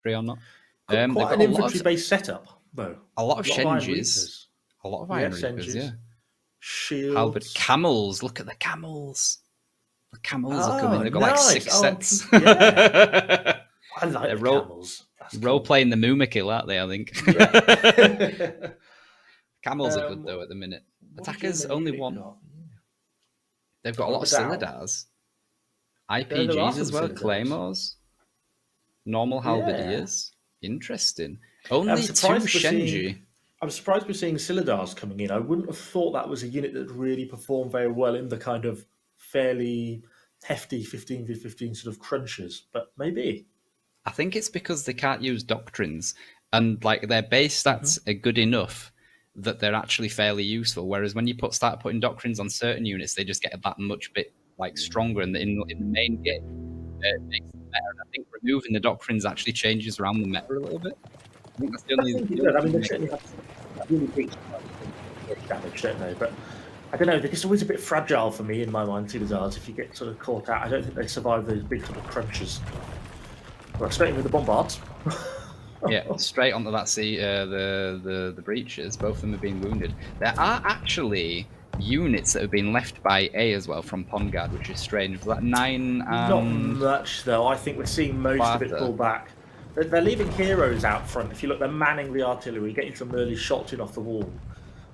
or not. Quite an infantry-based setup, though. A lot of Iron Shenjis. Reapers. A lot of Iron Reapers, Senjis. yeah. Shields. Halberd camels. Look at the camels. The camels are coming. They've got like 6 sets. Yeah. I like the camels. Role playing the Moomakill, aren't they? I think. Yeah. Camels are good though at the minute. Attackers only one. They've got a lot of Silidars. IPGs as well. Claymores. Normal halberdiers. Interesting. Only 2 Shenji. I'm surprised we're seeing Silidars coming in. I wouldn't have thought that was a unit that really performed very well in the kind of fairly hefty 15v15 sort of crunches, but maybe. I think it's because they can't use doctrines, and like their base stats are good enough that they're actually fairly useful. Whereas when you start putting doctrines on certain units, they just get that much bit like stronger, and in the main game it makes them better. And I think removing the doctrines actually changes around the meta a little bit. I think that's the only. I mean, they certainly have really big damage, don't they? But I don't know. They're just always a bit fragile for me in my mind. Silidars, if you get sort of caught out, I don't think they survive those big sort of crunches. Well, straight into the bombards. Yeah, straight onto that the breaches. Both of them have been wounded. There are actually units that have been left by A as well from PondGuard, which is strange. Was that 9 and... Not much, though. I think we're seeing most of it pull back. They're leaving heroes out front. If you look, they're manning the artillery, getting some early shots in off the wall.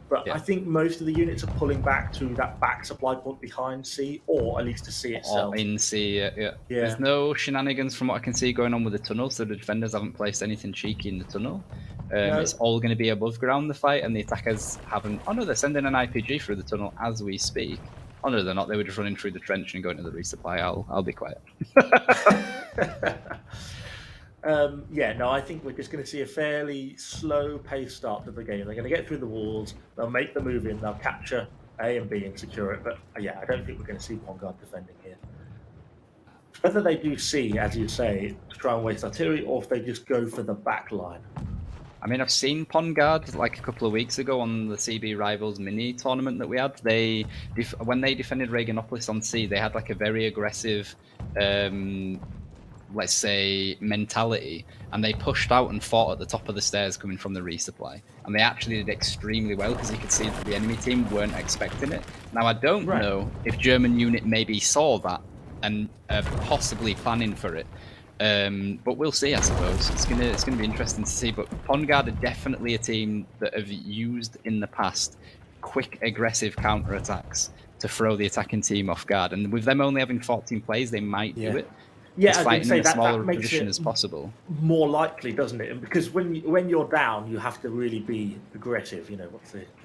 But I think most of the units are pulling back to that back supply point behind C, or at least to C itself. Or in C, yeah. There's no shenanigans from what I can see going on with the tunnel, so the defenders haven't placed anything cheeky in the tunnel. No. It's all going to be above ground, the fight, and the attackers haven't... Oh no, they're sending an IPG through the tunnel as we speak. Oh no, they're not. They were just running through the trench and going to the resupply. I'll be quiet. No, I think we're just going to see a fairly slow pace start to the game. They're going to get through the walls, they'll make the move in, they'll capture A and B and secure it. But yeah, I don't think we're going to see PondGuard defending here. Whether they do C, as you say, to try and waste artillery, or if they just go for the back line. I mean, I've seen PondGuard like a couple of weeks ago on the CB Rivals mini tournament that we had. When they defended Reginopolis on C, they had like a very aggressive... let's say, mentality, and they pushed out and fought at the top of the stairs coming from the resupply, and they actually did extremely well because you could see that the enemy team weren't expecting it. Now I don't know if GermanUnit maybe saw that and possibly planning for it, but we'll see. I suppose it's gonna be interesting to see. But PondGuard are definitely a team that have used in the past quick aggressive counterattacks to throw the attacking team off guard, and with them only having 14 plays, they might do it. Yeah, I was say that makes it as possible. More likely, doesn't it? Because when you're down, you have to really be aggressive. You know,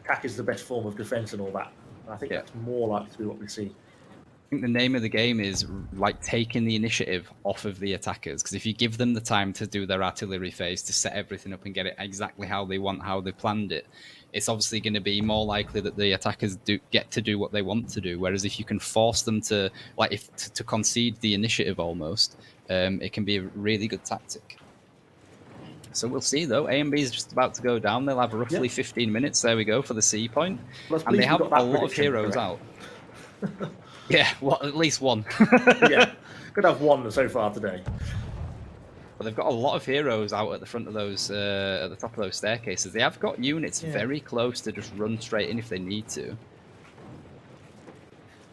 attack is the best form of defense and all that. And I think that's more likely to be what we see. I think the name of the game is like taking the initiative off of the attackers, because if you give them the time to do their artillery phase, to set everything up and get it exactly how they want, how they planned it, it's obviously going to be more likely that the attackers get to do what they want to do. Whereas if you can force them to to concede the initiative almost, it can be a really good tactic. So we'll see though. A and B is just about to go down. They'll have roughly 15 minutes. There we go for the C point, and they have a lot of heroes out. Yeah, at least one. Yeah, could have one so far today. But they've got a lot of heroes out at the front of those, at the top of those staircases. They have got units very close to just run straight in if they need to.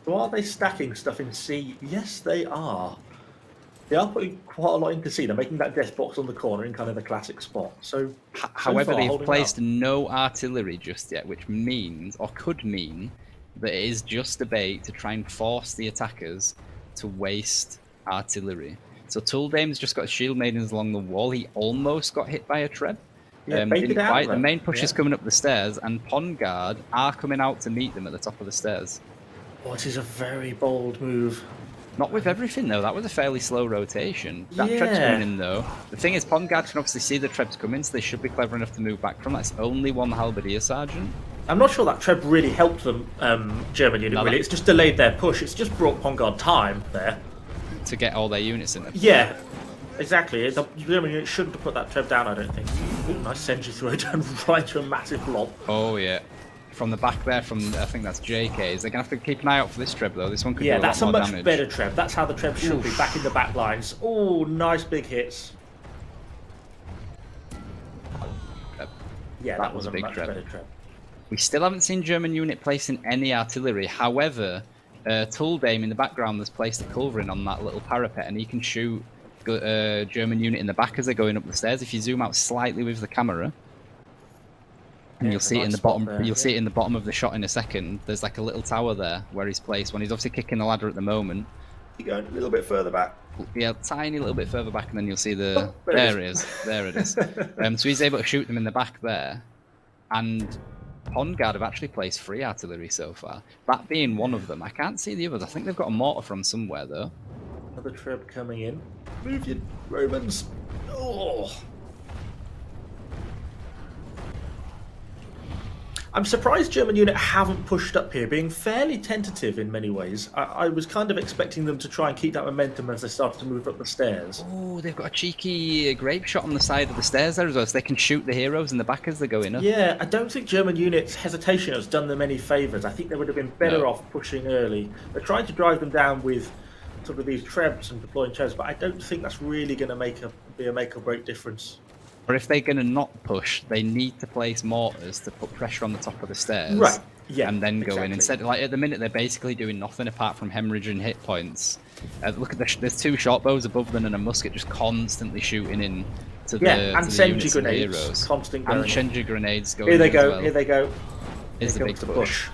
So are they stacking stuff in C? Yes, they are. They are putting quite a lot into C. They're making that death box on the corner in kind of the classic spot. So, however, they've placed no artillery just yet, which means, or could mean, that it is just a bait to try and force the attackers to waste artillery. So Tuldame's just got shield maidens along the wall. He almost got hit by a treb. Didn't quite. The main push is coming up the stairs, and PondGuard are coming out to meet them at the top of the stairs. What is a very bold move. Not with everything though. That was a fairly slow rotation. That treb's coming in though. The thing is, PondGuard can obviously see the treb's coming, so they should be clever enough to move back from that. It's only one halberdier sergeant. I'm not sure that treb really helped them, GermanUnit, really. It's just delayed their push. It's just brought PondGuard time there. To get all their units in there. Yeah, exactly. The GermanUnit shouldn't have put that treb down, I don't think. Ooh, nice Senju throw down right to a massive blob. Oh, yeah. From the back there, I think that's JK's. They're going to have to keep an eye out for this treb, though. This one could do a lot more damage. Yeah, that's a much better treb. That's how the treb should be, back in the back lines. Oh, nice big hits. Yeah, that was a big much treb. better treb. We still haven't seen German unit placing any artillery. However, Tuldame in the background has placed a culverin on that little parapet, and he can shoot German unit in the back as they're going up the stairs. If you zoom out slightly with the camera, and you'll see it in the bottom. You'll see it in the bottom of the shot in a second. There's like a little tower there where he's placed. When he's obviously kicking the ladder at the moment. You're going a little bit further back. Yeah, tiny little bit further back, and then you'll see the. Oh, there it is. There it is. So he's able to shoot them in the back there, and PondGuard have actually placed 3 artillery so far. That being one of them. I can't see the others. I think they've got a mortar from somewhere though. Another treb coming in. Move your Romans. Oh. I'm surprised German unit haven't pushed up here, being fairly tentative in many ways. I was kind of expecting them to try and keep that momentum as they started to move up the stairs. Oh, they've got a cheeky grape shot on the side of the stairs there as well, so they can shoot the heroes in the back as they're going up. Yeah, I don't think German unit's hesitation has done them any favours. I think they would have been better off pushing early. They're trying to drive them down with sort of these trebs and deploying trebs, but I don't think that's really going to be a make or break difference. Or if they're going to not push, they need to place mortars to put pressure on the top of the stairs. Right, yeah. And then go in. Instead, like at the minute, they're basically doing nothing apart from hemorrhaging hit points. Look at there's 2 short bows above them and a musket just constantly shooting in to the and Senji grenades, heroes. constant and going. Senji grenades going Here they go, well. here they go. Here's the big push.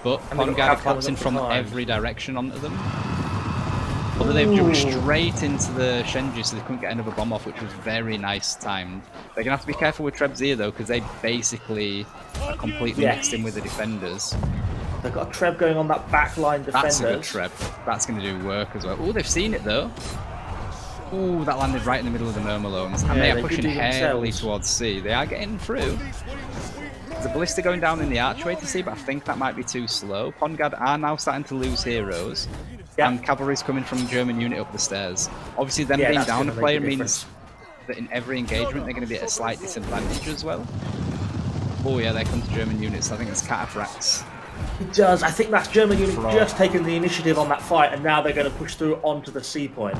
But PondGuard are collapsing from every direction onto them. Although they've jumped straight into the Shenji, so they couldn't get another bomb off, which was very nice timed. They're going to have to be careful with Trebs here, though, because they basically are completely mixed in with the defenders. They've got a Treb going on that backline defender. That's a good Treb. That's going to do work as well. Oh, they've seen it, though. Oh, that landed right in the middle of the Murmalones. And they are pushing heavily towards C. They are getting through. There's a ballista going down in the archway to see, but I think that might be too slow. PondGuard are now starting to lose heroes. And cavalry's coming from German unit up the stairs. Obviously, them being down a player means that in every engagement they're going to be at a slight disadvantage as well. Oh yeah, there comes German units. I think it's cataphracts. It does. I think that's German unit just taking the initiative on that fight, and now they're going to push through onto the C point.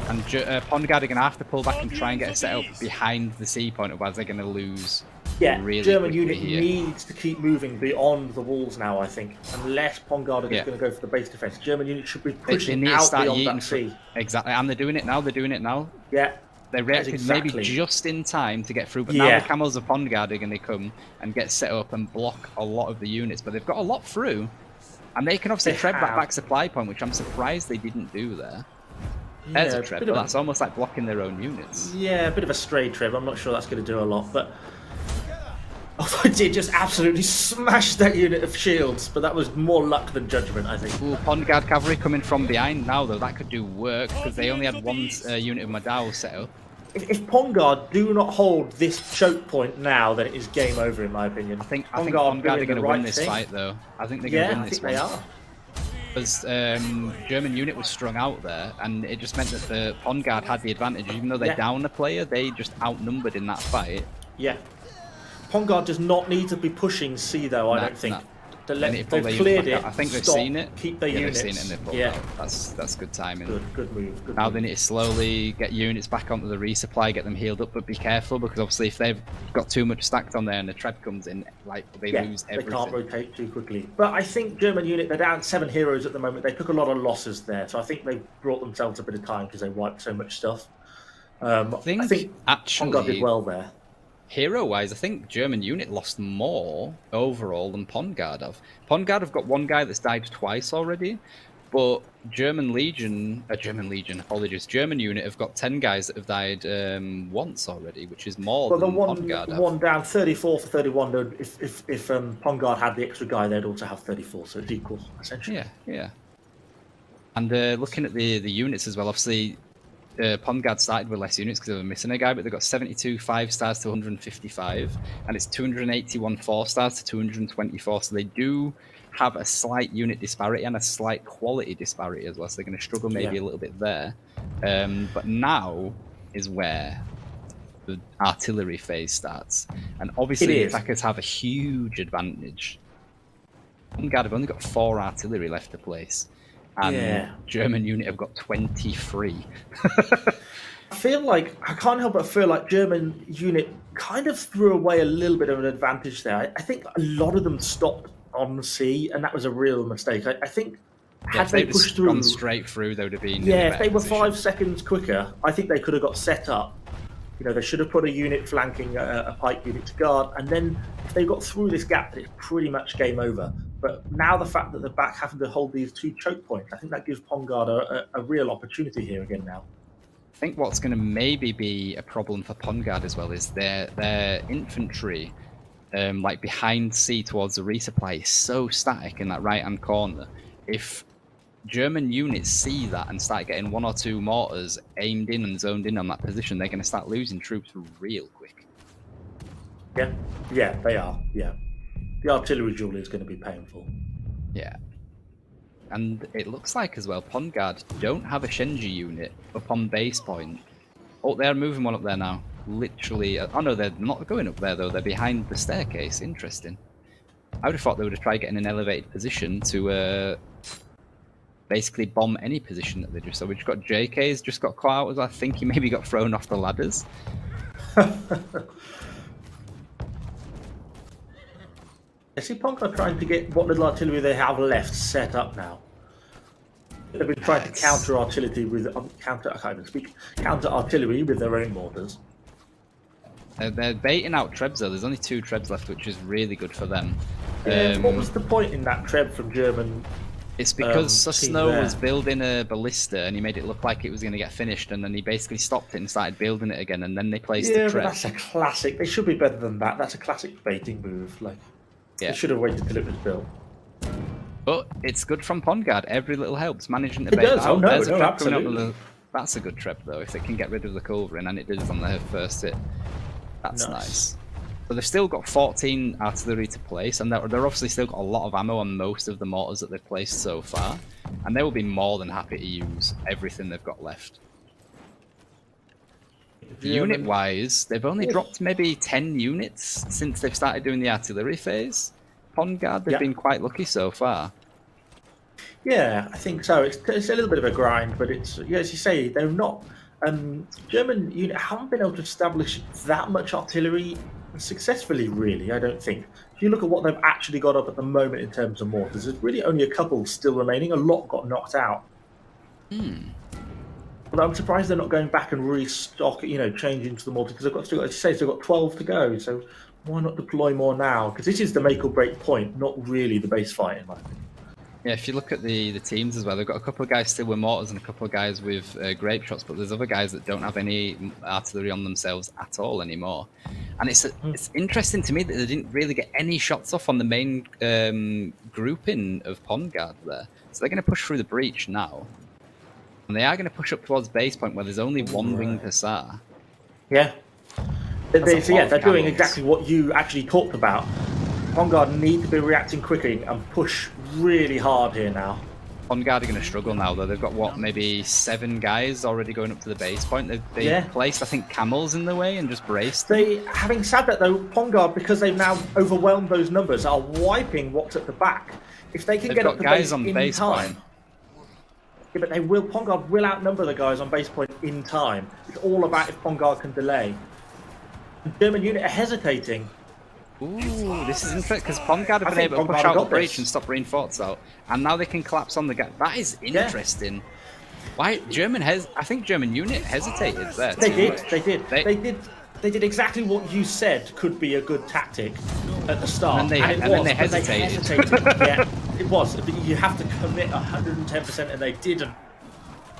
And PondGuard are going to have to pull back and try and get a setup behind the C point, otherwise they're going to lose. Yeah, really German unit needs to keep moving beyond the walls now, I think. Unless PondGuard are just going to go for the base defense. German unit should be pushing out beyond that C. Exactly, and they're doing it now, Yeah. They reacted maybe just in time to get through, but now the camels of PondGuard are going to come and get set up and block a lot of the units, but they've got a lot through, and they can obviously treb that back supply point, which I'm surprised they didn't do there. There's a treb, but that's almost like blocking their own units. Yeah, a bit of a stray treb. I'm not sure that's going to do a lot, but although it did just absolutely smash that unit of shields, but that was more luck than judgment, I think. Ooh, PondGuard cavalry coming from behind now, though. That could do work, because they only had 1 unit of Madao set up. If PondGuard do not hold this choke point now, then it is game over, in my opinion. I think PondGuard are going to win this fight, though. I think they're going to win this one. Yeah, I think they are. Because German unit was strung out there, and it just meant that the PondGuard had the advantage. Even though they're down a player, they just outnumbered in that fight. Yeah. PondGuard does not need to be pushing C, though, I don't think. They've cleared it. I think they've seen it. Keep their units. They've seen it and they've pulled out. That's good timing. Good move. Now they need to slowly get units back onto the resupply, get them healed up, but be careful, because obviously if they've got too much stacked on there and the treb comes in, like they lose everything. They can't rotate too quickly. But I think German unit, they're down 7 heroes at the moment. They took a lot of losses there, so I think they brought themselves a bit of time because they wiped so much stuff. I think actually PondGuard did well there. Hero-wise, I think German unit lost more overall than PondGuard have. PondGuard have got 1 guy that's died twice already, but German unit have got 10 guys that have died once already, which is more than PondGuard have. One down, 34 for 31. If PondGuard had the extra guy, they'd also have 34, so it's equal, essentially. Yeah. And looking at the units as well, obviously, PondGuard started with less units because they were missing a guy, but they've got 72 5-stars to 155, and it's 281 4-stars to 224, so they do have a slight unit disparity and a slight quality disparity as well, so they're going to struggle maybe a little bit there. But now is where the artillery phase starts, and obviously the attackers have a huge advantage. PondGuard have only got 4 artillery left to place. And German unit have got 23. I can't help but feel like German unit kind of threw away a little bit of an advantage there. I think a lot of them stopped on C, and that was a real mistake. I think Yeah, had if they they'd pushed just gone through, straight through, they would have been in yeah, a if they better were position. 5 seconds quicker, I think they could have got set up. You know, they should have put a unit flanking a pike unit to guard, and then if they got through this gap, it's pretty much game over. But now the fact that they're back having to hold these 2 choke points, I think that gives PondGuard a real opportunity here again now. I think what's going to maybe be a problem for PondGuard as well is their infantry, like behind C towards the resupply, is so static in that right-hand corner. If German units see that and start getting 1 or 2 mortars aimed in and zoned in on that position, they're going to start losing troops real quick. Yeah, they are. Yeah, the artillery duel is going to be painful. Yeah. And it looks like as well, PondGuard don't have a Shenji unit up on base point. Oh, they're moving one up there now. Literally. Oh no, they're not going up there though. They're behind the staircase. Interesting. I would have thought they would have tried getting an elevated position to basically bomb any position that they just saw. We've just got JK's just got caught out. I think he maybe got thrown off the ladders. I see PondGuard trying to get what little artillery they have left set up now. They've been trying to counter artillery with counter artillery with their own mortars. They're baiting out Trebs though. There's only 2 Trebs left, which is really good for them. What was the point in that Treb from German? It's because Susno was building a ballista and he made it look like it was going to get finished, and then he basically stopped it and started building it again, and then they placed the Treb. But that's a classic. They should be better than that. That's a classic baiting move. They should have waited till it was built. But it's good from PondGuard. Every little helps. Managing to bait does. out. There's a trap coming up. That's a good trap though. If they can get rid of the culverin, and it did on their first hit, that's nice. So they've still got 14 artillery to place, and they're obviously still got a lot of ammo on most of the mortars that they've placed so far, and they will be more than happy to use everything they've got left. Unit-wise, they've only dropped maybe 10 units since they've started doing the artillery phase. PondGuard, they've been quite lucky so far. Yeah, I think so. It's a little bit of a grind, but it's, as you say, they're not. German unit haven't been able to establish that much artillery successfully, really, I don't think. If you look at what they've actually got up at the moment in terms of mortars, there's really only a couple still remaining. A lot got knocked out. But I'm surprised they're not going back and restock, change into the mortar, because as you say, they've got 12 to go. So why not deploy more now? Because this is the make or break point, not really the base fight, in my opinion. Yeah, if you look at the teams as well, they've got a couple of guys still with mortars and a couple of guys with grape shots, but there's other guys that don't have any artillery on themselves at all anymore. And it's interesting to me that they didn't really get any shots off on the main grouping of PondGuard there. So they're going to push through the breach now. And they are going to push up towards base point where there's only one winged hussar. Yeah. They're doing exactly what you actually talked about. PondGuard need to be reacting quickly and push really hard here now. PondGuard are going to struggle now, though. They've got, maybe 7 guys already going up to the base point. They've placed, I think, camels in the way and just braced. Having said that, though, PondGuard, because they've now overwhelmed those numbers, are wiping what's at the back. If they can get up the base on base time... Yeah, but PondGuard will outnumber the guys on base point in time. It's all about if PondGuard can delay. The German unit are hesitating. Ooh, this is interesting, because PondGuard have been able to push out the breach and stop reinforced out, and now they can collapse on the gap. That is interesting. Yeah. Why I think German unit hesitated there. They did exactly what you said could be a good tactic at the start. And then they hesitated. Yeah, it was. But you have to commit 110%, and they didn't.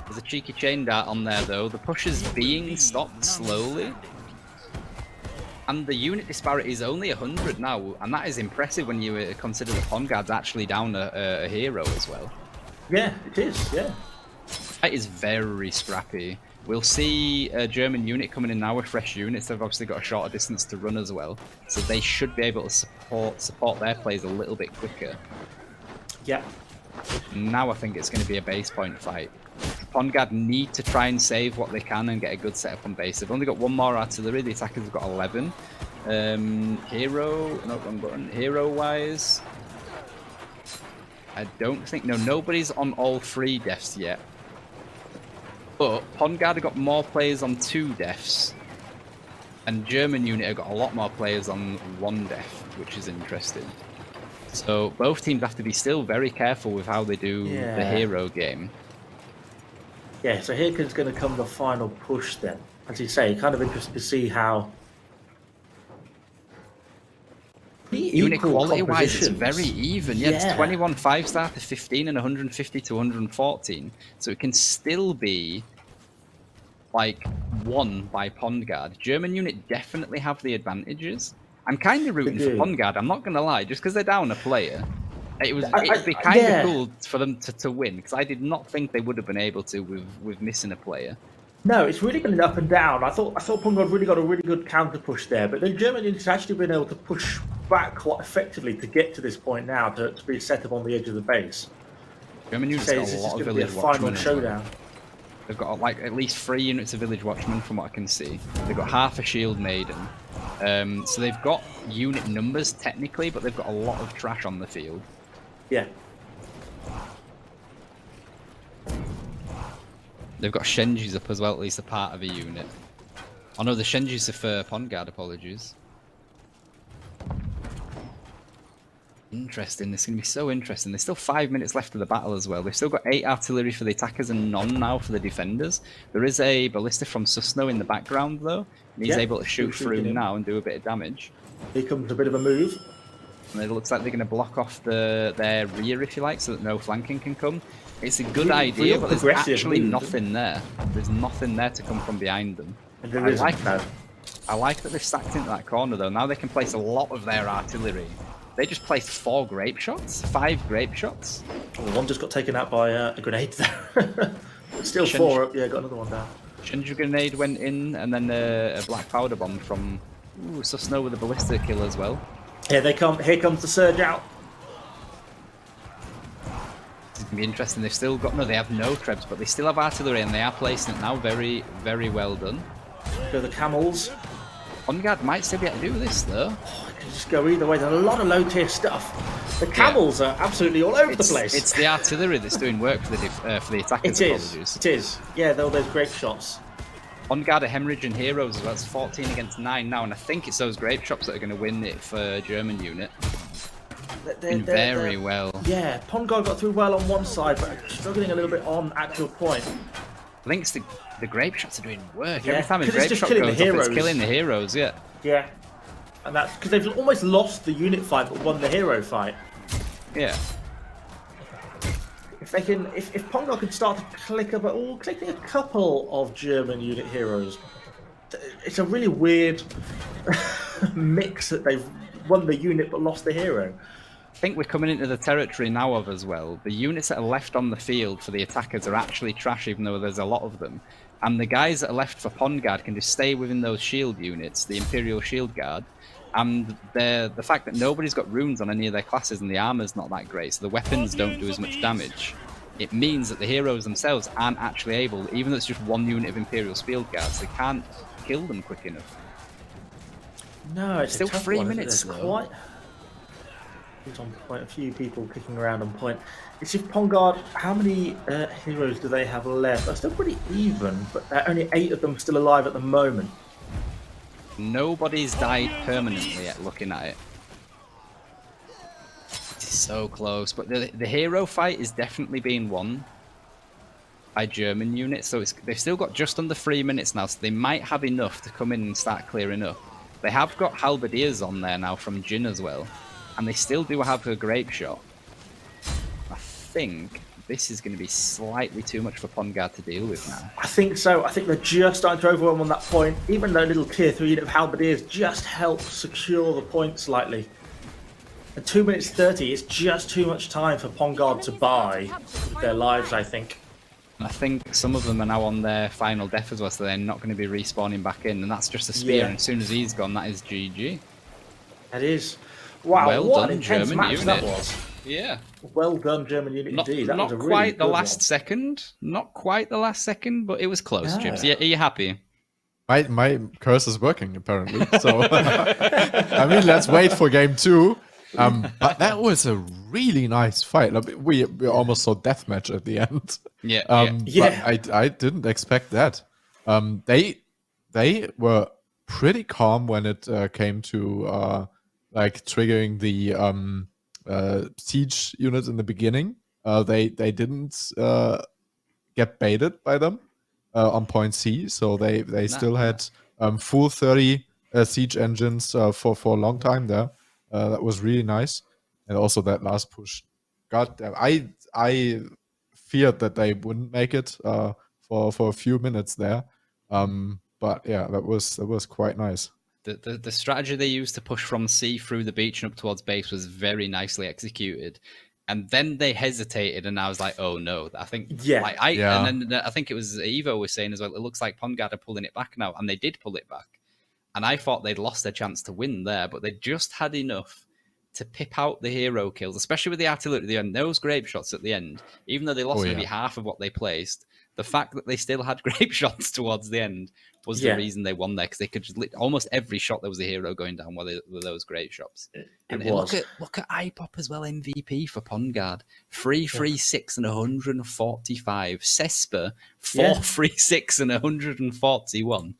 There's a cheeky chain dart on there, though. The push is being stopped slowly. And the unit disparity is only 100 now, and that is impressive when you consider the PondGuard's actually down a hero as well. Yeah, it is, yeah. That is very scrappy. We'll see a German unit coming in now with fresh units. They've obviously got a shorter distance to run as well, so they should be able to support their plays a little bit quicker. Yeah. Now I think it's going to be a base point fight. PondGuard need to try and save what they can and get a good setup on base. They've only got 1 more artillery. The attackers have got 11. Hero-wise, I don't think... No, nobody's on all 3 deaths yet. But PondGuard have got more players on 2 deaths, and GermanUnit have got a lot more players on 1 death, which is interesting. So both teams have to be still very careful with how they do the hero game. Yeah, so here is going to come the final push then. As you say, kind of interested to see how... Unit quality-wise, it's very even. Yeah, it's 21 5-star to 15 and 150 to 114. So it can still be like won by PondGuard. GermanUnit definitely have the advantages. I'm kind of rooting for PondGuard, I'm not going to lie, just because they're down a player. It'd be kind of cool for them to win, because I did not think they would have been able to with missing a player. No, it's really been up and down. I thought PondGuard really got a really good counter push there, but then GermanUnit's actually been able to push back quite effectively to get to this point now to be set up on the edge of the base. GermanUnit's got a lot of village watchmen. Showdown. They've got like at least 3 units of village watchmen from what I can see. They've got half a shield maiden. So they've got unit numbers technically, but they've got a lot of trash on the field. Yeah. They've got Shenjis up as well, at least a part of a unit. Oh no, the Shenjis are for PondGuard, apologies. Interesting, this is going to be so interesting. There's still 5 minutes left of the battle as well. They've still got 8 artillery for the attackers and none now for the defenders. There is a ballista from Susno in the background though. And he's able to shoot through now and do a bit of damage. Here comes a bit of a move. And it looks like they're going to block off their rear, if you like, so that no flanking can come. It's a good idea, but there's actually nothing there. There's nothing there to come from behind them. I like that they've stacked into that corner though. Now they can place a lot of their artillery. They just placed 4 grape shots, 5 grape shots. Well, one just got taken out by a grenade there. Still 4 up, yeah, got another one down. Shinju grenade went in, and then a black powder bomb from Susno with a ballista kill as well. Here they come, here comes the surge out. It's gonna be interesting. They've still got, no, they have no trebs, but they still have artillery, and they are placing it now. Very, very well done. Go the camels. PondGuard might still be able to do this though. Oh, it can just go either way. There's a lot of low tier stuff. The camels are absolutely all over the place. It's the artillery that's doing work for the attackers. It is. Yeah, those grape shots. PondGuard are hemorrhaging heroes as well. It's 14 against 9 now, and I think it's those grape shots that are going to win it for GermanUnit. They're very well. Yeah, PondGuard got through well on one side, but struggling a little bit on actual point. I think it's the grape shots are doing work. Every time a grape shot goes up, it's killing the heroes, yeah. Yeah. And that's because they've almost lost the unit fight but won the hero fight. Yeah. If PondGuard can start to clicking a couple of GermanUnit heroes, it's a really weird mix that they've won the unit but lost the hero. I think we're coming into the territory now of as well. The units that are left on the field for the attackers are actually trash, even though there's a lot of them. And the guys that are left for PondGuard can just stay within those shield units, the Imperial Shield Guard. And the fact that nobody's got runes on any of their classes and the armor's not that great, so the weapons don't do as much damage. It means that the heroes themselves aren't actually able, even though it's just 1 unit of Imperial Shield Guards, they can't kill them quick enough. No, it's still 3 minutes though. Who's on point? A few people kicking around on point. It's if PondGuard, how many heroes do they have left? They're still pretty even, but only 8 of them still alive at the moment. Nobody's died permanently yet, looking at it. It's so close, but the hero fight is definitely being won by GermanUnit, so they've still got just under 3 minutes now, so they might have enough to come in and start clearing up. They have got halberdiers on there now from Jin as well. And they still do have a grape shot. I think this is going to be slightly too much for PondGuard to deal with now. I think so. I think they're just starting to overwhelm on that point. Even though a little tier 3 unit of halberdiers just helps secure the point slightly. At 2 minutes 30, it's just too much time for PondGuard to buy with their lives, I think. I think some of them are now on their final death as well, so they're not going to be respawning back in. And that's just a spear, and as soon as he's gone, that is GG. That is. Wow, well what done, an intense match that was. Yeah. Well done, GermanUnit indeed. That not was a quite really the last second. Not quite the last second, but it was close, Chips. Yeah, are you happy? My curse is working, apparently. So, I mean, let's wait for game 2. But that was a really nice fight. Like, we almost saw deathmatch at the end. Yeah, But I didn't expect that. They were pretty calm when it came to like triggering the siege units in the beginning. They didn't get baited by them on point C, so they still had full 30 siege engines for a long time there. That was really nice, and also that last push. God damn, I feared that they wouldn't make it for a few minutes there. But yeah, that was quite nice. The strategy they used to push from C through the beach and up towards base was very nicely executed. And then they hesitated, and I was like, "Oh no!" I think, and then I think it was Evo was saying as well. It looks like PondGuard are pulling it back now, and they did pull it back. And I thought they'd lost their chance to win there, but they just had enough to pip out the hero kills, especially with the artillery at the end. Those grape shots at the end, even though they lost maybe half of what they placed, the fact that they still had grape shots towards the end was the reason they won there, because they could just almost every shot there was a hero going down with those grape shots. And look at IPOP as well, MVP for PondGuard, 336 and 145. Cesper 436 and 141.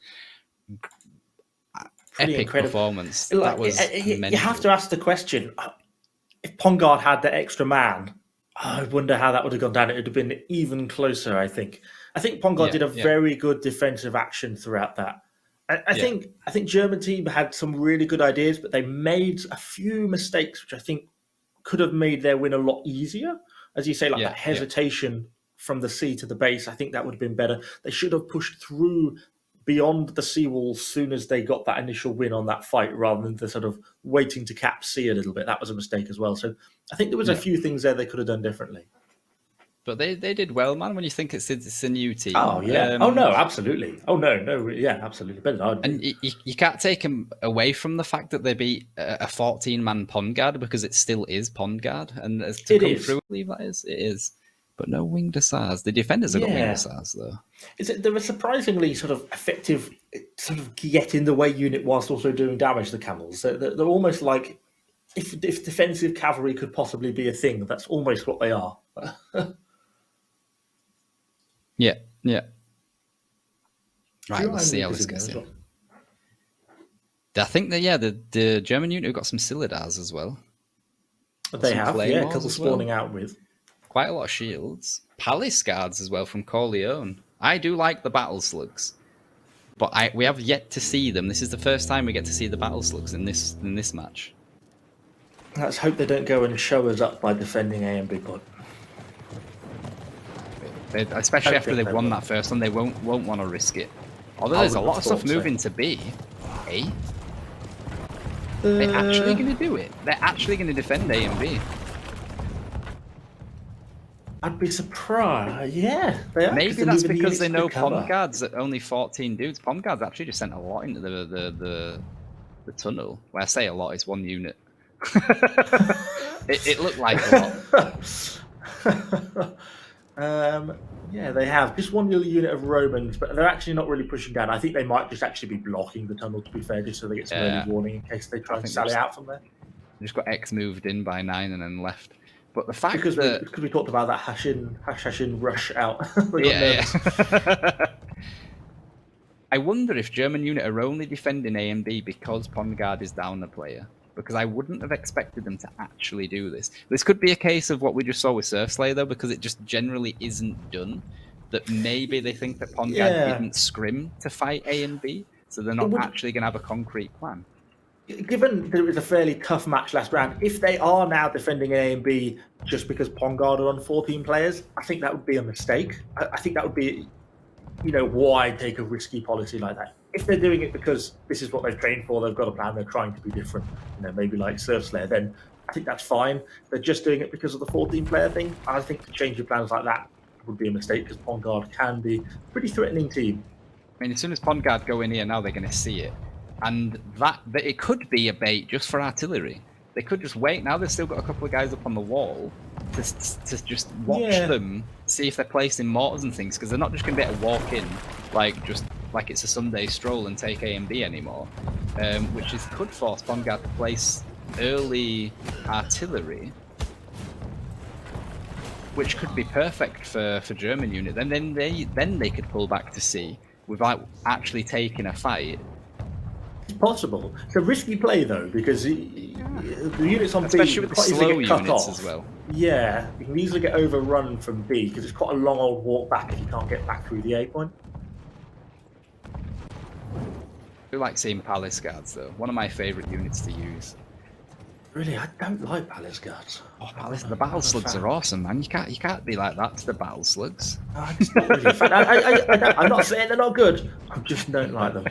Pretty epic incredible performance. Like, that was you have to ask the question: if PondGuard had the extra man, I wonder how that would have gone down. It would have been even closer. I think PondGuard did a very good defensive action throughout that. I think German team had some really good ideas, but they made a few mistakes, which I think could have made their win a lot easier. As you say, like that hesitation from the sea to the base, I think that would have been better. They should have pushed through beyond the seawall as soon as they got that initial win on that fight, rather than the sort of waiting to cap C a little bit. That was a mistake as well. So I think there was a few things there they could have done differently. But they did well, man, when you think it's a new team. Oh, yeah. Oh, no, absolutely. Oh, no. Yeah, absolutely. And you can't take them away from the fact that they beat a 14-man PondGuard, because it still is PondGuard. And to come through, I believe that is. It is. But no winged assassins. The defenders have got winged assassins, though. They're a surprisingly sort of effective, sort of get in the way unit whilst also doing damage to the camels. They're almost like, if defensive cavalry could possibly be a thing, that's almost what they are. Yeah. Right, let's see how this goes in. I think that, the German unit have got some Silidars as well. They have, a couple spawning out with. Quite a lot of shields. Palace guards as well from Corleone. I do like the battle slugs, but we have yet to see them. This is the first time we get to see the battle slugs in this match. Let's hope they don't go and show us up by defending A and B pod. Especially after they've won that first one, they won't want to risk it. Although there's a lot of stuff moving to B. A? They're actually going to do it. They're actually going to defend A and B. I'd be surprised. Yeah, they are. Maybe that's because they know PondGuard's at only 14 dudes. PondGuard's actually just sent a lot into the tunnel. When I say a lot, it's one unit. it looked like a lot. Yeah, they have just one little unit of Romans, but they're actually not really pushing down. I think they might just actually be blocking the tunnel, to be fair, just so they get some early warning in case they try and sally out from there. They just got X moved in by 9 and then left. But the fact because we talked about that Hashin rush out. I wonder if German unit are only defending A and B because PondGuard is down a player. Because I wouldn't have expected them to actually do this. This could be a case of what we just saw with Surfslayer, though, because it just generally isn't done. That maybe they think that PondGuard didn't scrim to fight A and B, so they're not actually going to have a concrete plan. Given that it was a fairly tough match last round, if they are now defending A and B just because PondGuard are on 14 players, I think that would be a mistake. I think that would be, why take a risky policy like that? If they're doing it because this is what they've trained for, they've got a plan, they're trying to be different, maybe like Surfslayer, then I think that's fine. They're just doing it because of the 14-player thing. I think to change your plans like that would be a mistake, because PondGuard can be a pretty threatening team. I mean, as soon as PondGuard go in here now, they're going to see it. And that it could be a bait just for artillery. They could just wait. Now they've still got a couple of guys up on the wall to just watch them, see if they're placing mortars and things, because they're not just going to be able to walk in like it's a Sunday stroll and take A and B anymore, which could force PondGuard to place early artillery, which could be perfect for German unit. Then they could pull back to sea without actually taking a fight. It's possible. It's a risky play though, because the units on Especially B with quite the easily slow get cut units off as well. Yeah, you can easily get overrun from B because it's quite a long old walk back if you can't get back through the A point. I do like seeing Palace Guards though. One of my favourite units to use. Really, I don't like Palace Guards. Oh, the battle slugs are awesome, man. You can't be like that to the battle slugs. I'm just not really a fan. I'm not saying they're not good. I just don't like them.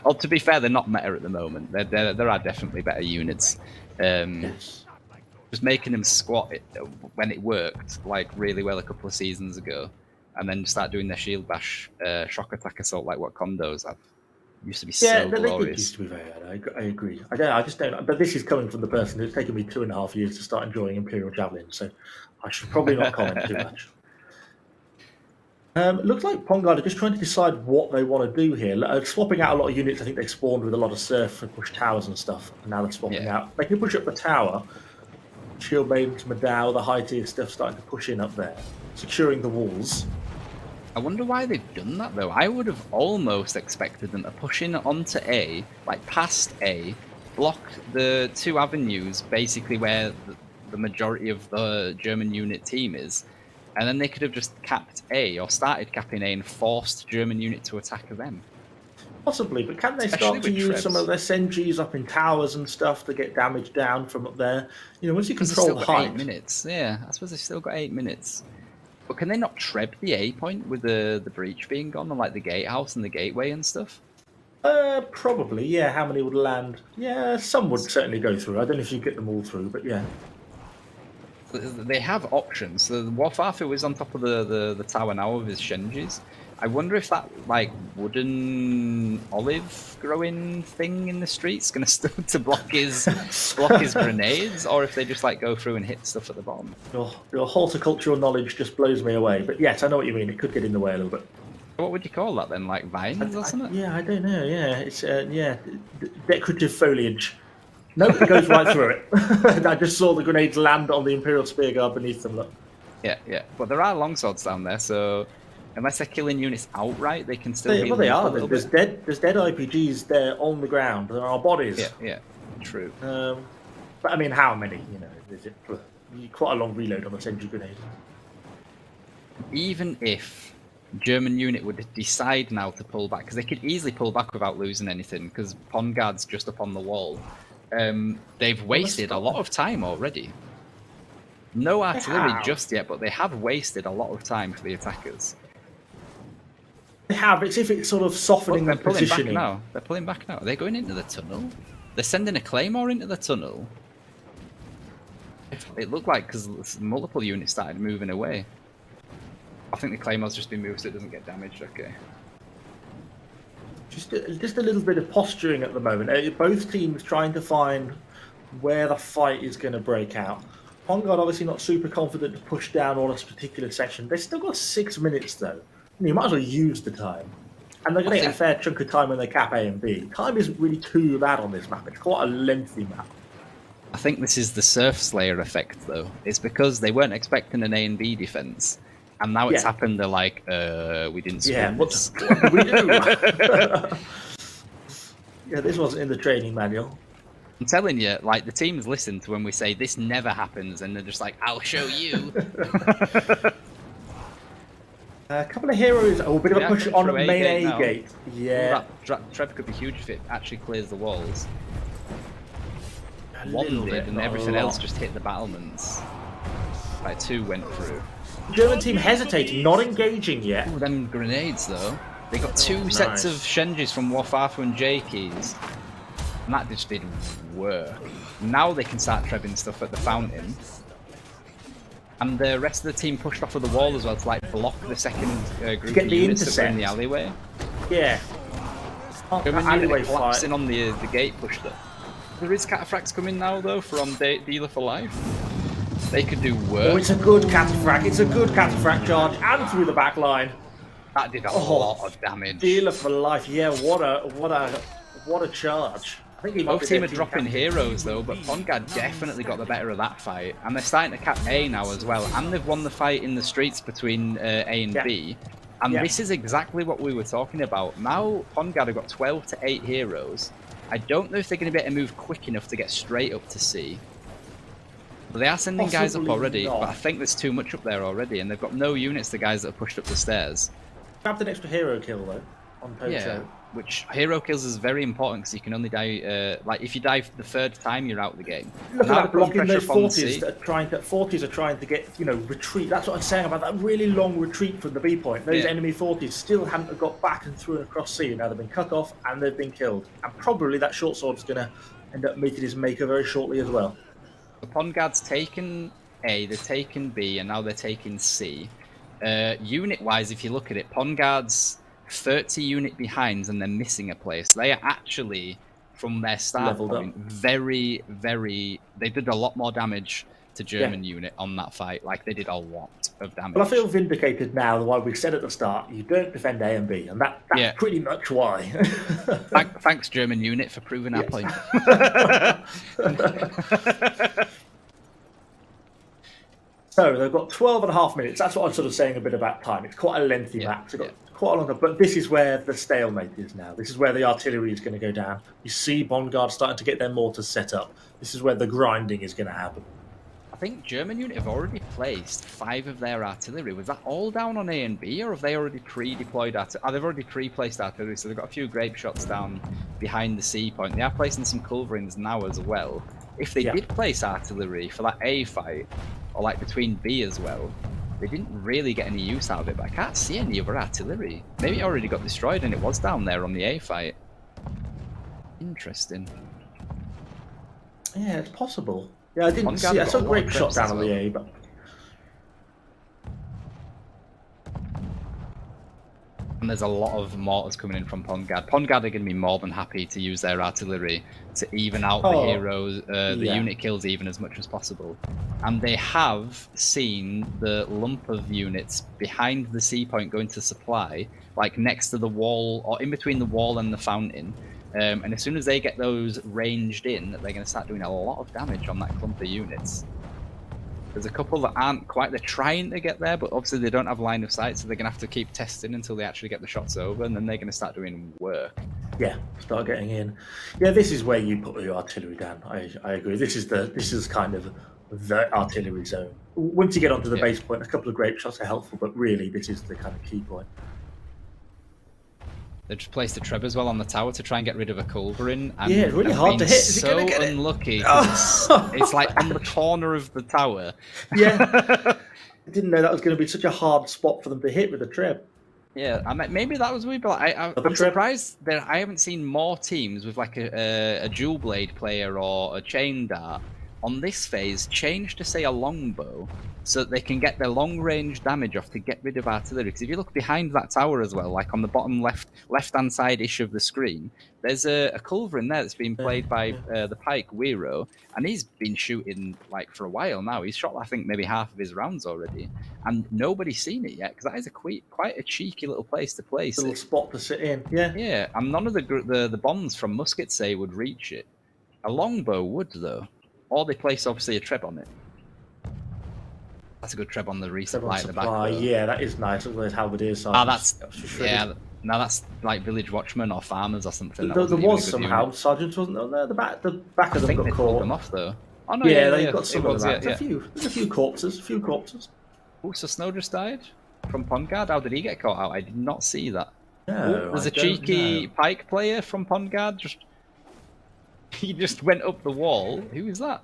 Oh, to be fair, they're not meta at the moment. There are definitely better units. Yes. Just making them squat when it worked like really well a couple of seasons ago, and then start doing their shield bash shock attack assault like what condos have. Used to be so glorious. They did used to be very good. I agree. I just don't. But this is coming from the person who's taken me 2.5 years to start enjoying Imperial Javelin, so I should probably not comment too much. Looks like PondGuard are just trying to decide what they want to do here. Swapping out a lot of units. I think they spawned with a lot of surf and push towers and stuff, and now they're swapping out. They can push up the tower. Shield Maidens, Madao, the high tier stuff starting to push in up there, securing the walls. I wonder why they've done that though. I would have almost expected them to push in onto A, like past A, block the 2 avenues, basically where the majority of the German unit team is, and then they could have just capped A or started capping A and forced German unit to attack them. Possibly, but can they Especially start to use Trebs. some of their Senjis up in towers and stuff to get damage down from up there? You know, once you control the height. 8 minutes, yeah. I suppose they've still got 8 minutes. But can they not treb the A point with the breach being gone and like the gatehouse and the gateway and stuff? Probably, yeah. How many would land? Yeah, some would certainly go through. I don't know if you get them all through, but yeah. They have options. So the Warfafu is on top of the tower now with his Shenjis. I wonder if that like wooden olive growing thing in the street's gonna start to block his grenades, or if they just like go through and hit stuff at the bottom. Your horticultural knowledge just blows me away. But yes, I know what you mean. It could get in the way a little bit. What would you call that then? Like vines or something? Yeah, I don't know. Yeah, it's decorative foliage. No, it goes right through it. I just saw the grenades land on the Imperial Spearguard beneath them. Look. Yeah. But there are longswords down there, so unless they're killing units outright, they can still. Well, they are. There's dead IPGs there on the ground. There are bodies. Yeah. True. But I mean, how many? You know, is it quite a long reload on a Senju grenade? Even if German unit would decide now to pull back, because they could easily pull back without losing anything, because PondGuard's just up on the wall. They've wasted a lot of time already. No artillery just yet, but they have wasted a lot of time for the attackers. They have. It's if it's sort of softening the positioning. They're pulling back now. Are they going into the tunnel? They're sending a claymore into the tunnel. It looked like because multiple units started moving away. I think the claymore's just been moved so it doesn't get damaged. Okay. Just a little bit of posturing at the moment. Both teams trying to find where the fight is going to break out. PondGuard obviously not super confident to push down on this particular section. They've still got 6 minutes though. You might as well use the time. And they're going to get a fair chunk of time when they cap A and B. Time isn't really too bad on this map. It's quite a lengthy map. I think this is the Surf Slayer effect though. It's because they weren't expecting an A and B defense. And now it's happened, they're like, we didn't swim. What did we do? Yeah, this wasn't in the training manual. I'm telling you, like, the teams listen to when we say this never happens, and they're just like, I'll show you. A couple of heroes, a bit of a push on a main A gate. Yeah. That Treb could be huge if it actually clears the walls. One did, and everything else just hit the battlements. Like, 2 went through. German team hesitating, not engaging yet. Ooh, them grenades though. They got 2 sets of Shenjis from Warfafu and J-Keys. And that just did work. Now they can start trebbing stuff at the fountain. And the rest of the team pushed off of the wall as well to like block the second group of units that were in the alleyway. Yeah. German unit collapsing on the gate pushed up. There is cataphracts coming now though from Dealer for Life. They could do work. Oh, it's a good cataphract. It's a good cataphract charge and through the back line. That did a lot of damage. Dealer for Life. Yeah, what a charge. I think he might Both be team their are dropping captain. heroes though, but PondGuard definitely got the better of that fight, and they're starting to cap A now as well, and they've won the fight in the streets between A and B. And this is exactly what we were talking about. Now PondGuard have got 12 to 8 heroes. I don't know if they're going to be able to move quick enough to get straight up to C. But they are sending guys up Possibly already, not. but I think there's too much up there already, and they've got no units, the guys that have pushed up the stairs. Grabbed an extra hero kill though on Pocho. Yeah, which hero kills is very important because you can only die, like if you die the third time, you're out of the game. Look Now at that they're putting blocking those pressure upon 40s C. that are trying to get, retreat. That's what I'm saying about that really long retreat from the B point. Those enemy 40s still haven't got back and through and across C. Now they've been cut off and they've been killed. And probably that short sword is going to end up meeting his maker very shortly as well. The PondGuard's taken A, they're taking B, and now they're taking C. Unit-wise, if you look at it, PondGuard's 30 unit behinds and they're missing a place. They are actually, from their start Leveled point, up. very, very... They did a lot more damage to GermanUnit on that fight. Like, they did a lot of damage. Well, I feel vindicated now, why we said at the start, you don't defend A and B, and that's pretty much why. Thanks, GermanUnit, for proving our point. So they've got 12.5 minutes. That's what I'm sort of saying a bit about time. It's quite a lengthy map. They've got quite a long time, but this is where the stalemate is now. This is where the artillery is going to go down. You see PondGuard starting to get their mortars set up. This is where the grinding is going to happen. I think GermanUnit have already placed 5 of their artillery. Was that all down on A and B, or have they already pre-deployed artillery? Oh, they've already pre-placed artillery, so they've got a few grape shots down behind the C point. They are placing some culverins now as well. If they did place artillery for that A fight, or like between B as well, they didn't really get any use out of it, but I can't see any other artillery. Maybe it already got destroyed and it was down there on the A fight. Interesting. Yeah, it's possible. Yeah, I didn't PondGuard see. I got saw a a lot grape of shot clips down as on well. the A, but And there's a lot of mortars coming in from PondGuard. PondGuard are going to be more than happy to use their artillery to even out the heroes, the unit kills even as much as possible. And they have seen the lump of units behind the C point going to supply, like next to the wall, or in between the wall and the fountain. And as soon as they get those ranged in, they're going to start doing a lot of damage on that clump of units. There's a couple that aren't quite, they're trying to get there, but obviously they don't have line of sight, so they're going to have to keep testing until they actually get the shots over, and then they're going to start doing work. yeah, start getting in. Yeah, this is where you put your artillery down. I agree. This is kind of the artillery zone. Once you get onto the base point, a couple of grape shots are helpful, but really this is the kind of key point. They just placed a Treb as well on the tower to try and get rid of a culverin. And Yeah, it's really hard to hit. Is he so gonna get it? unlucky. 'Cause it's like on the corner of the tower. Yeah, I didn't know that was going to be such a hard spot for them to hit with a treb. Yeah, I mean, maybe that was weird, but I'm surprised that I haven't seen more teams with like a dual blade player or a chain dart on this phase change to say a longbow, so that they can get their long range damage off to get rid of artillery. Because if you look behind that tower as well, like on the bottom left hand side ish of the screen, there's a culverin there that's been played by the Pike Wero, and he's been shooting like for a while now. He's shot I think maybe half of his rounds already, and nobody's seen it yet because that is quite a cheeky little place to place Little spot to sit in. Yeah. Yeah, and none of the bombs from muskets say would reach it. A longbow would though, or they place obviously a treb on it. That's a good treb on the resupply at the back. Though. Yeah, that is nice. Look at those halberdiers. Ah, that's yeah. Now that's like village watchmen or farmers or something. There was somehow sergeants, wasn't there? The back of I them think got they caught. pulled them off though. Oh no, yeah, they've got some of that. Yeah. There's a few corpses. Oh, so Snow just died from PondGuard. How did he get caught out? I did not see that. No, there's a cheeky Pike player from PondGuard. He just went up the wall. Who is that?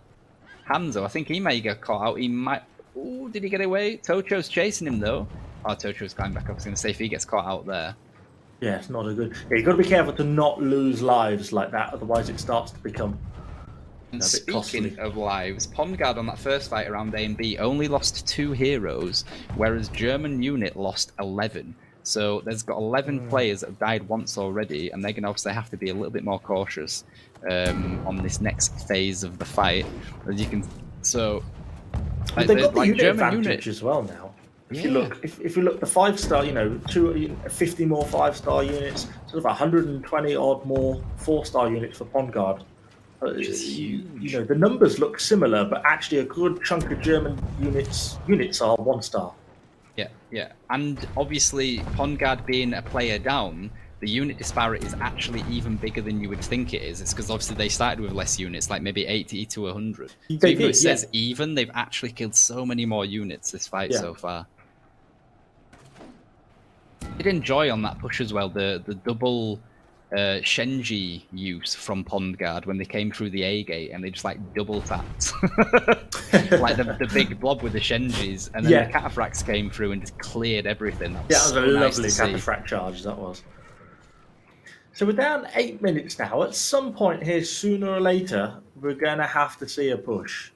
Hanzo. I think he may get caught out. He might. Oh, did he get away? Tocho's chasing him though. Oh, Tocho's climbing back up. I was going to say if he gets caught out there. Yeah, it's not a good. Yeah, you've got to be careful to not lose lives like that, otherwise it starts to become. And a bit speaking costly. of lives, PondGuard on that first fight around A and B only lost 2 heroes, whereas GermanUnit lost 11. So there's got 11 players that have died once already, and they're going to obviously have to be a little bit more cautious on this next phase of the fight. As you can, so But they've got the unit GermanUnit advantage as well now. If you look, if you look, the 5-star, 50 more 5-star units, sort of 120 odd more 4-star units for PondGuard. Which is huge. The numbers look similar, but actually a good chunk of German units are 1-star. Yeah. And obviously, PondGuard being a player down, the unit disparity is actually even bigger than you would think it is. It's because obviously they started with less units, like maybe 80 to 100. So even though it says even, they've actually killed so many more units this fight so far. I did enjoy on that push as well the double Shenji use from PondGuard when they came through the A gate and they just like double tapped like the big blob with the Shenjis, and then the cataphracts came through and just cleared everything. That was a lovely cataphract charge, that was. So we're down 8 minutes now. At some point here, sooner or later, we're going to have to see a push.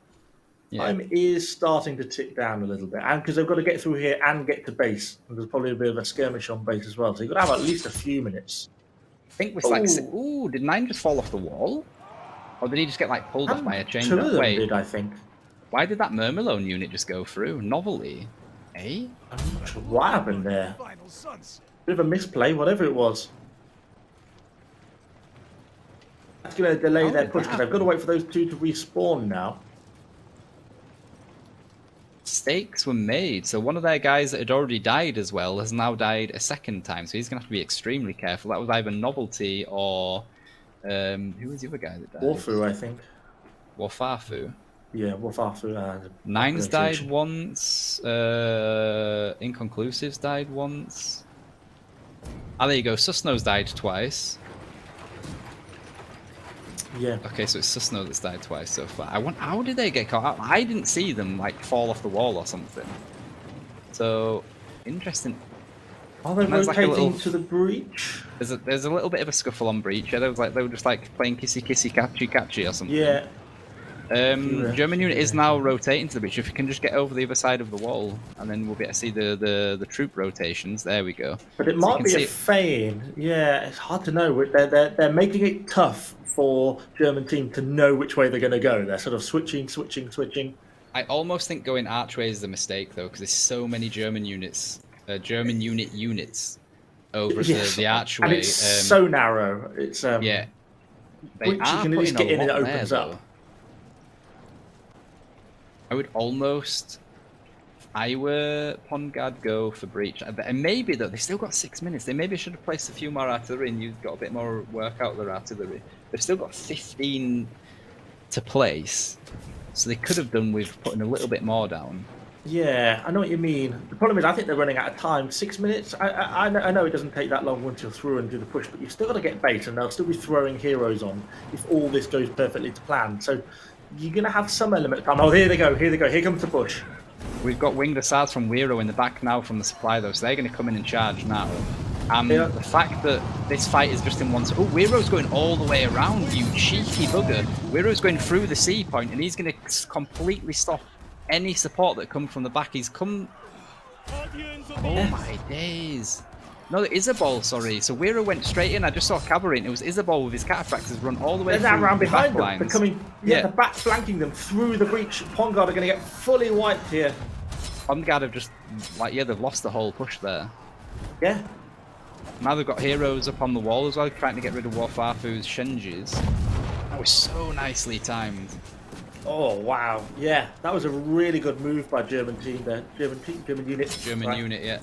Time is starting to tick down a little bit, and because they've got to get through here and get to base, and there's probably a bit of a skirmish on base as well. So you've got to have at least a few minutes. I think it's like, ooh, did 9 just fall off the wall? Or did he just get like pulled off by a chain? 2 of them did, I think. Why did that Murmilone unit just go through? Novelty? Eh? I'm not sure what happened there. Bit of a misplay, whatever it was. That's going to delay their push because they've got to wait for those 2 to respawn now. Mistakes were made. So one of their guys that had already died as well has now died a second time. So he's going to have to be extremely careful. That was either Novelty or... who was the other guy that died? Warfu, I think. Warfafu. Yeah, Warfafu. 9's died once. Inconclusives died once. Ah, there you go. Susno's died twice. Yeah. Okay, so it's Susno that's died twice so far. How did they get caught? I didn't see them like fall off the wall or something. So interesting. Are they rotating to the breach? There's a little bit of a scuffle on breach. Yeah, they were just like playing kissy kissy catchy or something. Yeah. German unit is now rotating to the breach. If you can just get over the other side of the wall, and then we'll be able to see the troop rotations. There we go. But it might be a feign. Yeah, it's hard to know. They're making it tough for German team to know which way they're going to go. They're sort of switching. I almost think going archway is the mistake though, because there's so many German units, German units over the archway, and it's so narrow. It's yeah. They are can just get in and it opens there, up. I would almost, if I were PondGuard, go for breach. And maybe though, they still got 6 minutes. They maybe should have placed a few more artillery and you've got a bit more work out of their artillery. They've still got 15 to place. So they could have done with putting a little bit more down. Yeah, I know what you mean. The problem is I think they're running out of time. 6 minutes? I know it doesn't take that long once you're through and do the push, but you've still got to get base and they'll still be throwing heroes on if all this goes perfectly to plan. So you're going to have some element of time. Oh, here they go. Here comes the push. We've got winged assaults from Wero in the back now from the supply, though, so they're going to come in and charge now. The fact that this fight is just in one... Oh, Wero's going all the way around, you cheeky bugger. Wero's going through the C point, and he's going to completely stop any support that comes from the back. He's come... Oh, my days. No, Isabel, sorry. So Wero went straight in. I just saw cavalry, and it was Isabel with his cataphracts has run all the way through around the behind them. lines. They're coming, the back flanking them through the breach. PondGuard are going to get fully wiped here. PondGuard have just, they've lost the whole push there. Yeah. Now they've got heroes up on the wall as well, trying to get rid of Warfafu's Shenjis. That was so nicely timed. Oh, wow. Yeah, that was a really good move by German team there. German unit. German unit, yeah.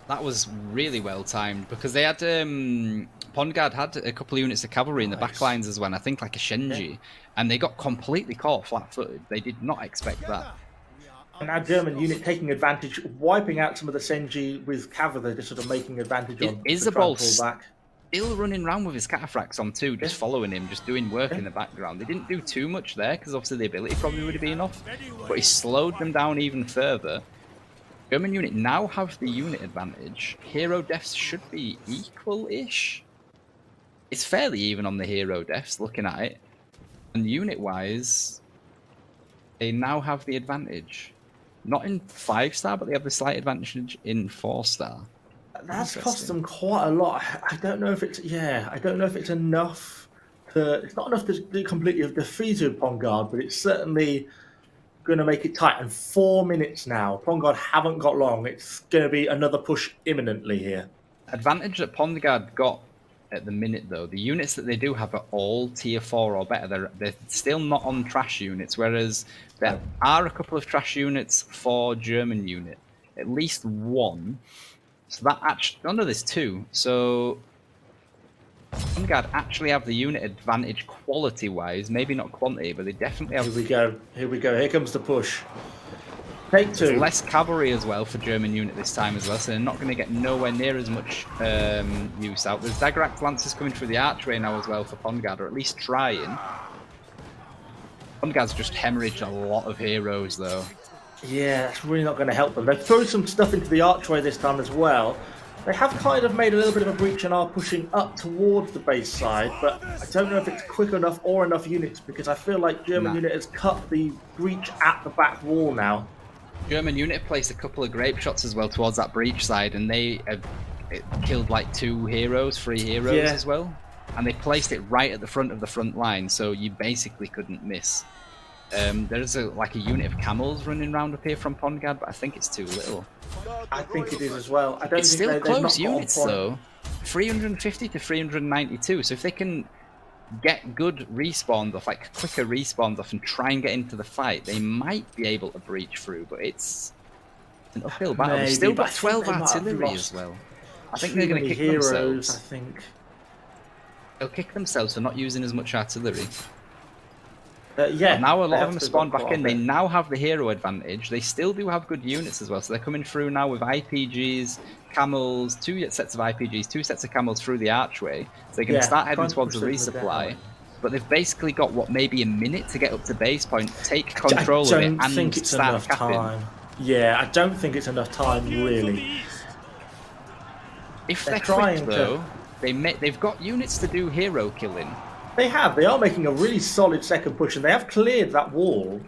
That was really well timed because they had PondGuard had a couple of units of cavalry in the back lines as well. I think like a Shenji, and they got completely caught flat-footed. They did not expect that. And now German unit taking advantage, wiping out some of the Senji with cavalry, just sort of making advantage on. Isabel still running around with his cataphracts on too, just following him, just doing work in the background. They didn't do too much there because obviously the ability probably would have been off, but he slowed them down even further. German unit now have the unit advantage. Hero deaths should be equal-ish. It's fairly even on the hero deaths, looking at it. And unit-wise, they now have the advantage. Not in 5-star, but they have the slight advantage in 4-star. That's cost them quite a lot. I don't know if it's I don't know if it's enough to. It's not enough to completely defeat PondGuard, but it's certainly going to make it tight. And 4 minutes now. PondGuard haven't got long. It's going to be another push imminently here. Advantage that PondGuard got at the minute, though. The units that they do have are all tier 4 or better. They're still not on trash units, whereas there are a couple of trash units for German unit. At least one. So that actually... Oh, no, there's two. So PondGuard actually have the unit advantage quality-wise. Maybe not quantity, but they definitely have... Here we go. Here we go. Here comes the push. Take two. There's less cavalry as well for German unit this time as well, so they're not going to get nowhere near as much use out. There's Dagerax Lancers coming through the archway now as well for PondGuard, or at least trying. PondGuard's just hemorrhaged a lot of heroes, though. Yeah, that's really not going to help them. They've thrown some stuff into the archway this time as well. They have kind of made a little bit of a breach and are pushing up towards the base side, but I don't know if it's quick enough or enough units, because I feel like German unit has cut the breach at the back wall now. German unit placed a couple of grape shots as well towards that breach side, and they have killed like 3 heroes as well. And they placed it right at the front of the front line, so you basically couldn't miss. There's a unit of camels running around up here from PondGuard, but I think it's too little. I think it is as well. I don't it's think still close not units though. 350 to 392. So if they can get good respawns off, like quicker respawns off, and try and get into the fight, they might be able to breach through. But it's an uphill battle. They've still got 12 artillery as well. I think they're going to kick themselves. I think they'll kick themselves for not using as much artillery. Yeah. But now a lot of them have spawned back in. They now have the hero advantage. They still do have good units as well. So they're coming through now with IPGs, camels, 2 sets of IPGs, 2 sets of camels through the archway. So they're going to start heading towards the resupply. But they've basically got, what, maybe a minute to get up to base point, take control of it, and start capping. Yeah, I don't think it's enough time, really. If they're quick, though, they've got units to do hero killing. They have. They are making a really solid second push, and they have cleared that wall.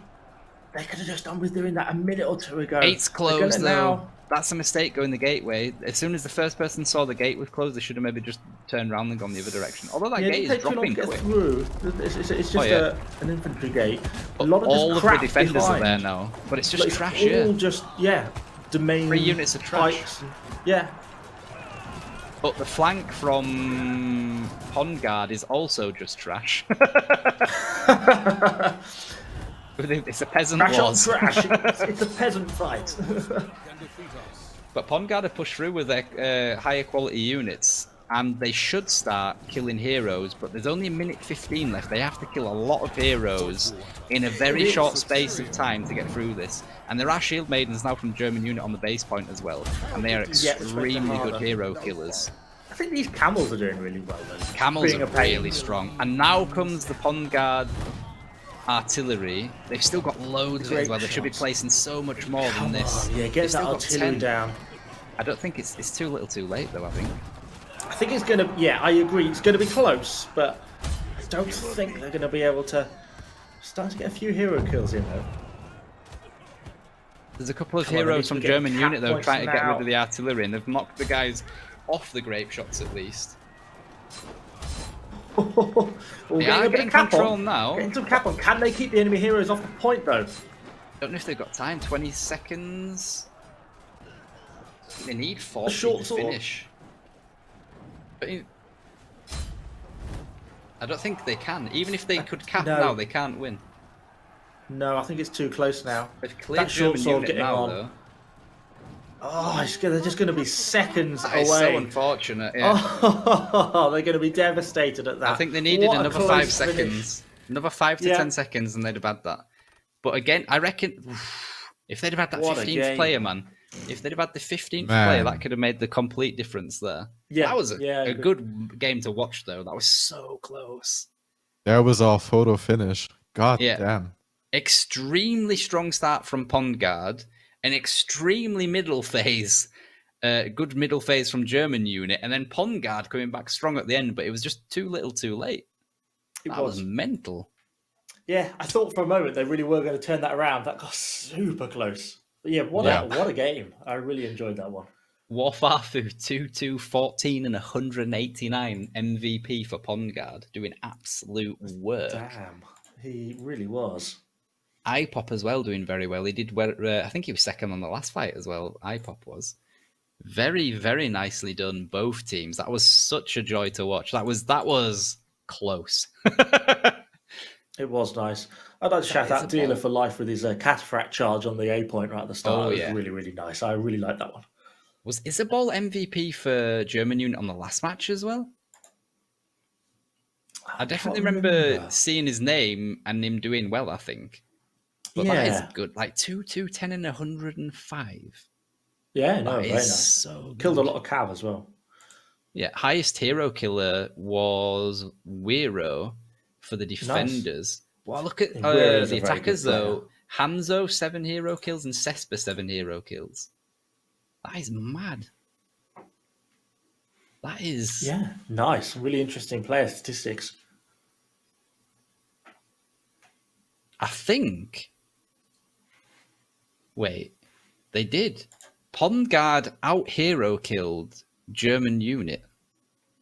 They could have just done with doing that a minute or two ago. Gate's closed, though. That's a mistake going the gateway. As soon as the first person saw the gate was closed, they should have maybe just turned around and gone the other direction. Although that gate is dropping quick. It's just an infantry gate. All of the defenders are there now, but it's just trash. All just domain 3 units of trash. Yeah. But the flank from PondGuard is also just trash. It's a peasant wars. Trash. It's a peasant fight. But PondGuard have pushed through with their higher quality units, and they should start killing heroes, but there's only 1:15 left. They have to kill a lot of heroes in a very short space of time to get through this. And there are shield maidens now from German unit on the base point as well, and they are extremely good hero killers. I think these camels are doing really well though. Camels are really strong. And now comes the PondGuard artillery. They've still got loads of it as well. They should be placing so much more than this. Yeah, get that artillery down. I don't think it's too little too late though, I think. I think it's going to, yeah, I agree. It's going to be close, but I don't think they're going to be able to start to get a few hero kills in though. There's a couple of heroes from German unit though trying to get rid of the artillery, and they've knocked the guys off the grape shots at least. They are getting control now. Getting some cap on. Can they keep the enemy heroes off the point though? Don't know if they've got time. 20 seconds. They need 40 to finish. But I don't think they can. Even if they could cap now, they can't win. No, I think it's too close now. They've cleared German unit now, though. Oh, they're just going to be seconds away. It's so unfortunate, yeah. Oh, they're going to be devastated at that. I think they needed another 5 seconds. Another 5 to 10 seconds, and they'd have had that. But again, I reckon if they'd have had that 15th player, man, if they'd have had the 15th player, that could have made the complete difference there. Yeah, that was a good game to watch, though. That was so close. There was our photo finish. God damn. Extremely strong start from PondGuard. An extremely middle phase, good middle phase from German unit, and then PondGuard coming back strong at the end, but it was just too little too late. That was mental. Yeah, I thought for a moment they really were going to turn that around. That got super close. But yeah, what a game. I really enjoyed that one. Warfarfu 2-2, 14 and 189 MVP for PondGuard, doing absolute work. Damn, he really was. IPOP as well doing very well. He did well. I think he was second on the last fight as well. IPOP was. Very, very nicely done, both teams. That was such a joy to watch. That was close. It was nice. I'd like to shout is out a Dealer ball. for life with his cataphract charge on the A point right at the start. Oh, It was yeah. really, really nice. I really liked that one. Was Isabel MVP for GermanUnit on the last match as well? I definitely remember seeing his name and him doing well, I think. But that is good. Like 2, 2, 10, and 105. Yeah, no, That very is nice. so good. Killed a lot of cav as well. Yeah, highest hero killer was Wiro for the defenders. Well, look at the attackers though. Hanzo 7 hero kills and Cespa 7 hero kills. That is mad. That is nice. Really interesting player statistics. I think. Wait, they did. PondGuard out hero killed GermanUnit.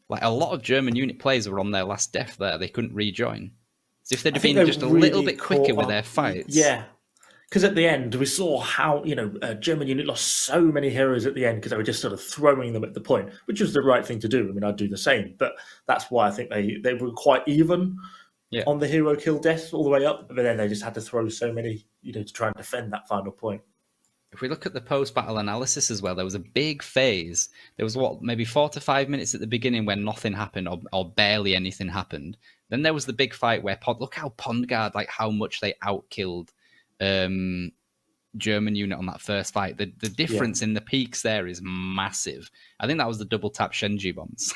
Like a lot of GermanUnit players were on their last death there. They couldn't rejoin. So if they'd have been just a little bit quicker with their fights. Yeah. Because at the end, we saw how, GermanUnit lost so many heroes at the end because they were just sort of throwing them at the point, which was the right thing to do. I mean, I'd do the same. But that's why I think they were quite even on the hero kill deaths all the way up. But then they just had to throw so many, to try and defend that final point. If we look at the post-battle analysis as well, there was a big phase. There was, maybe 4 to 5 minutes at the beginning when nothing happened or barely anything happened. Then there was the big fight where, look how PondGuard, like how much they outkilled GermanUnit on that first fight. The difference in the peaks there is massive. I think that was the double tap Shenji bombs.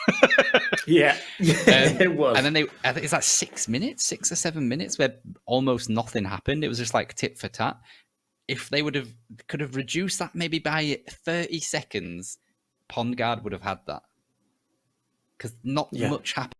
It was. And then I think it's like 6 minutes, 6 or 7 minutes where almost nothing happened. It was just like tit for tat. If they could have reduced that maybe by 30 seconds, PondGuard would have had that. Because not much happened.